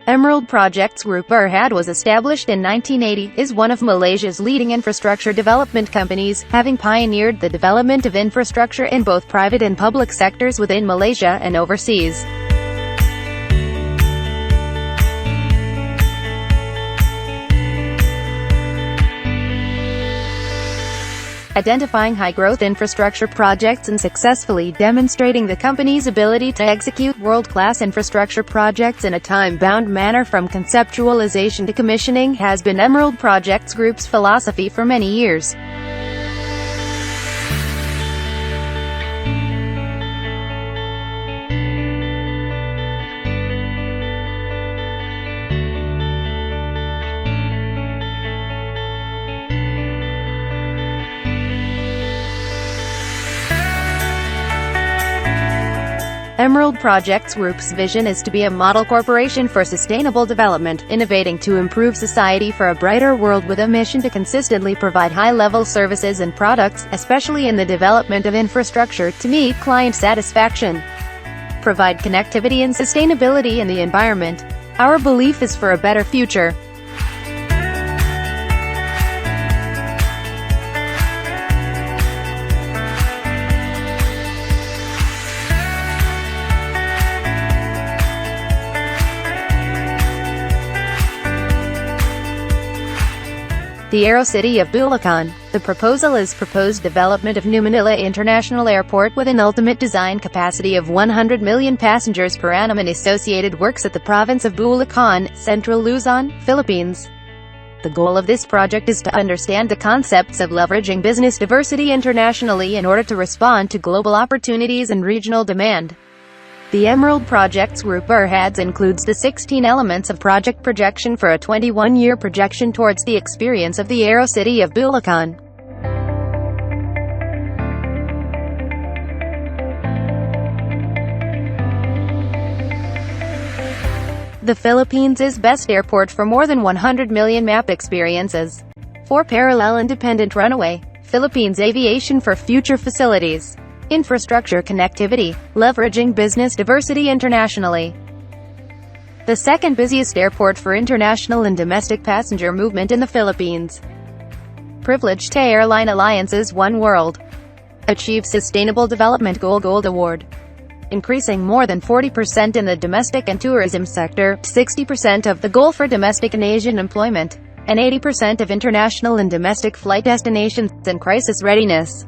Emerald Projects Group Berhad was established in 1980, is one of Malaysia's leading infrastructure development companies, having pioneered the development of infrastructure in both private and public sectors within Malaysia and overseas. Identifying high-growth infrastructure projects and successfully demonstrating the company's ability to execute world-class infrastructure projects in a time-bound manner from conceptualization to commissioning has been Emerald Projects Group's philosophy for many years. Emerald Projects Group's vision is to be a model corporation for sustainable development, innovating to improve society for a brighter world with a mission to consistently provide high-level services and products, especially in the development of infrastructure, to meet client satisfaction. Provide connectivity and sustainability in the environment. Our belief is for a better future. The Aero City of Bulacan. The proposal is proposed development of New Manila International Airport with an ultimate design capacity of 100 million passengers per annum and associated works at the province of Bulacan, Central Luzon, Philippines. The goal of this project is to understand the concepts of leveraging business diversity internationally in order to respond to global opportunities and regional demand. The Emerald Projects Group Berhad includes the 16 elements of project projection for a 21-year projection towards the experience of the Aero City of Bulacan. The Philippines is best airport for more than 100 million map experiences. 4 parallel independent runway. Philippines aviation for future facilities. Infrastructure connectivity, leveraging business diversity internationally. The second busiest airport for international and domestic passenger movement in the Philippines. Privileged airline alliances One World. Achieve Sustainable Development Goal Gold Award. Increasing more than 40% in the domestic and tourism sector, 60% of the goal for domestic and Asian employment, and 80% of international and domestic flight destinations, and crisis readiness.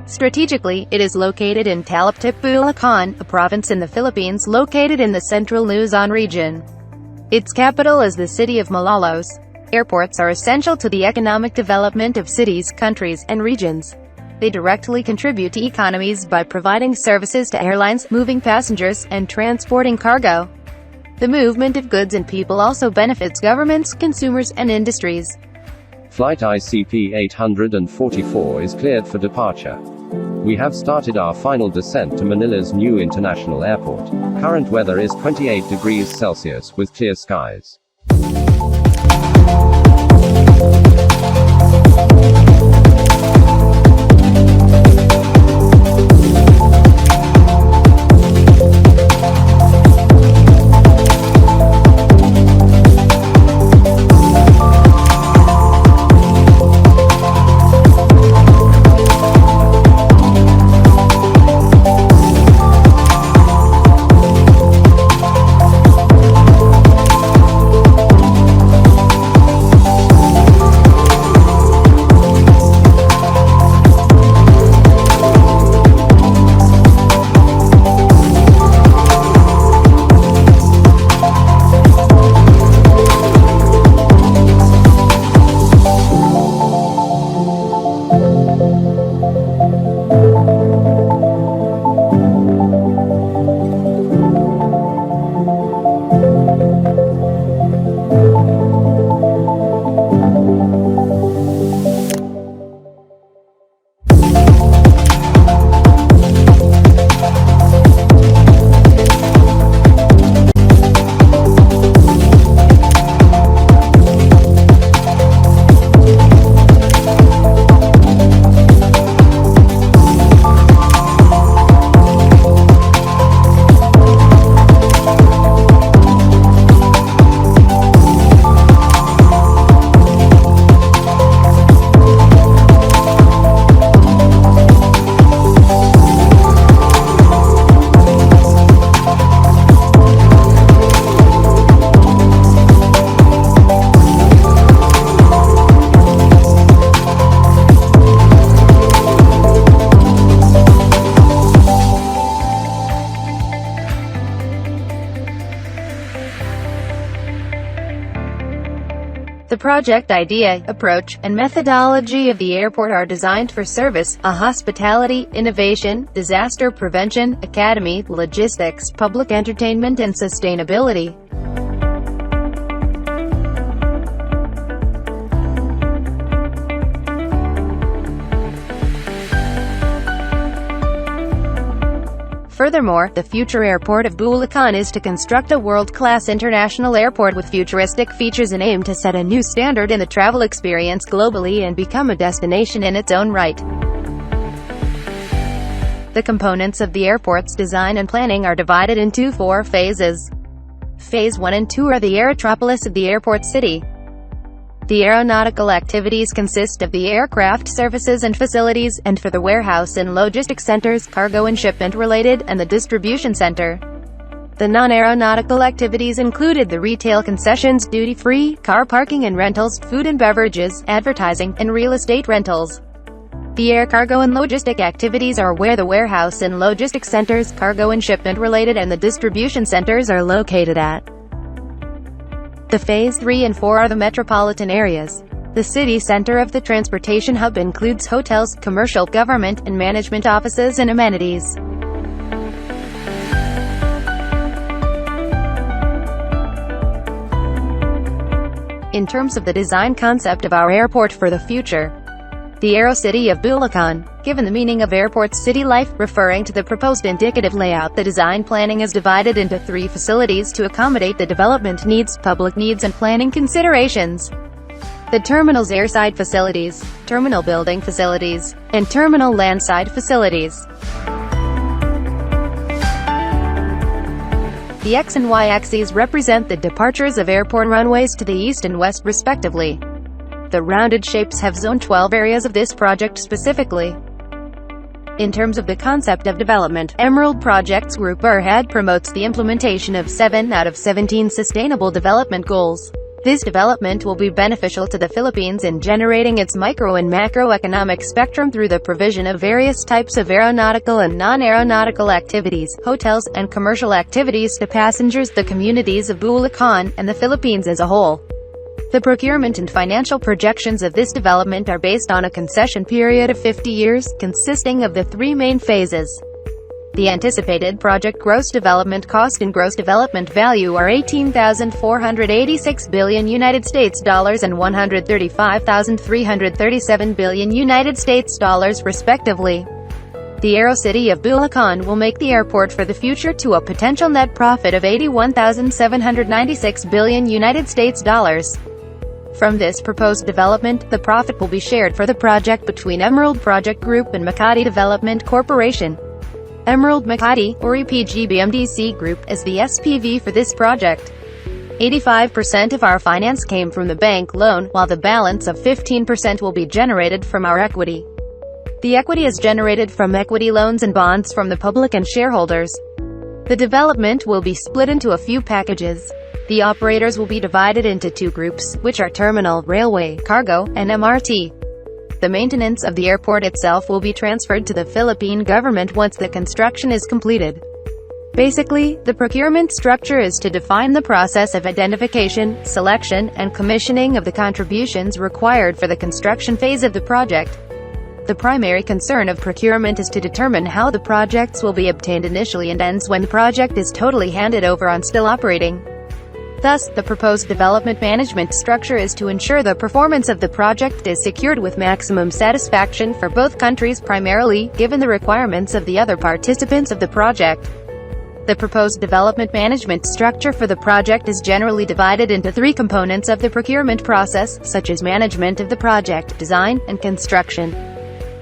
Strategically, it is located in Taliptip, Bulacan, a province in the Philippines located in the Central Luzon region. Its capital is the city of Malolos. Airports are essential to the economic development of cities, countries, and regions. They directly contribute to economies by providing services to airlines, moving passengers, and transporting cargo. The movement of goods and people also benefits governments, consumers, and industries. Flight ICP 844 is cleared for departure. We have started our final descent to Manila's new international airport. Current weather is 28 degrees Celsius with clear skies. The project idea, approach, and methodology of the airport are designed for service, hospitality, innovation, disaster prevention, academy, logistics, public entertainment and sustainability. Furthermore, the future airport of Bulacan is to construct a world-class international airport with futuristic features and aim to set a new standard in the travel experience globally and become a destination in its own right. The components of the airport's design and planning are divided into 4 phases. Phase 1 and 2 are the aerotropolis of the airport city. The aeronautical activities consist of the aircraft services and facilities, and for the warehouse and logistics centers, cargo and shipment related, and the distribution center. The non-aeronautical activities included the retail concessions, duty-free, car parking and rentals, food and beverages, advertising, and real estate rentals. The air cargo and logistic activities are where the warehouse and logistics centers, cargo and shipment related, and the distribution centers are located at. The Phase 3 and 4 are the metropolitan areas. The city center of the transportation hub includes hotels, commercial, government, and management offices and amenities. In terms of the design concept of our airport for the future, the Aero City of Bulacan, given the meaning of airport city life, referring to the proposed indicative layout, the design planning is divided into 3 facilities to accommodate the development needs, public needs and planning considerations. The terminal's airside facilities, terminal building facilities, and terminal landside facilities. The X and Y axes represent the departures of airport runways to the east and west respectively. The rounded shapes have Zone 12 areas of this project specifically. In terms of the concept of development, Emerald Projects Group (ERHAD) promotes the implementation of 7 out of 17 Sustainable Development Goals. This development will be beneficial to the Philippines in generating its micro and macroeconomic spectrum through the provision of various types of aeronautical and non-aeronautical activities, hotels, and commercial activities to passengers, the communities of Bulacan, and the Philippines as a whole. The procurement and financial projections of this development are based on a concession period of 50 years, consisting of the 3 main phases. The anticipated project gross development cost and gross development value are $18,486 billion United States dollars and $135,337 billion United States dollars respectively. The Aero City of Bulacan will make the airport for the future to a potential net profit of $81,796 billion United States dollars. From this proposed development, the profit will be shared for the project between Emerald Project Group and Makati Development Corporation. Emerald Makati, or EPG-BMDC Group, is the SPV for this project. 85% of our finance came from the bank loan, while the balance of 15% will be generated from our equity. The equity is generated from equity loans and bonds from the public and shareholders. The development will be split into a few packages. The operators will be divided into 2 groups, which are terminal, railway, cargo, and MRT. The maintenance of the airport itself will be transferred to the Philippine government once the construction is completed. Basically, the procurement structure is to define the process of identification, selection, and commissioning of the contributions required for the construction phase of the project. The primary concern of procurement is to determine how the projects will be obtained initially and ends when the project is totally handed over on still operating. Thus, the proposed development management structure is to ensure the performance of the project is secured with maximum satisfaction for both countries, primarily, given the requirements of the other participants of the project. The proposed development management structure for the project is generally divided into 3 components of the procurement process, such as management of the project, design, and construction.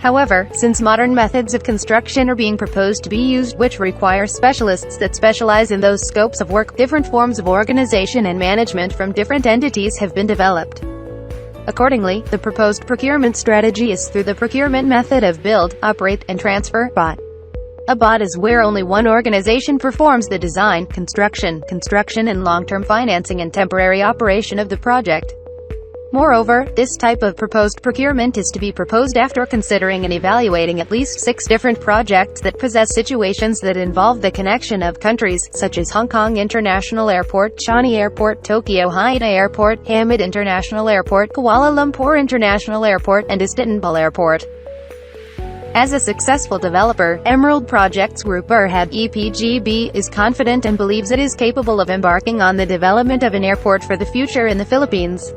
However, since modern methods of construction are being proposed to be used which require specialists that specialize in those scopes of work, different forms of organization and management from different entities have been developed. Accordingly, the proposed procurement strategy is through the procurement method of build, operate, and transfer (BOT). A BOT is where only one organization performs the design, construction, and long-term financing and temporary operation of the project. Moreover, this type of proposed procurement is to be proposed after considering and evaluating at least 6 different projects that possess situations that involve the connection of countries, such as Hong Kong International Airport, Changi Airport, Tokyo Haneda Airport, Hamid International Airport, Kuala Lumpur International Airport, and Istanbul Airport. As a successful developer, Emerald Projects Group Berhad EPGB is confident and believes it is capable of embarking on the development of an airport for the future in the Philippines.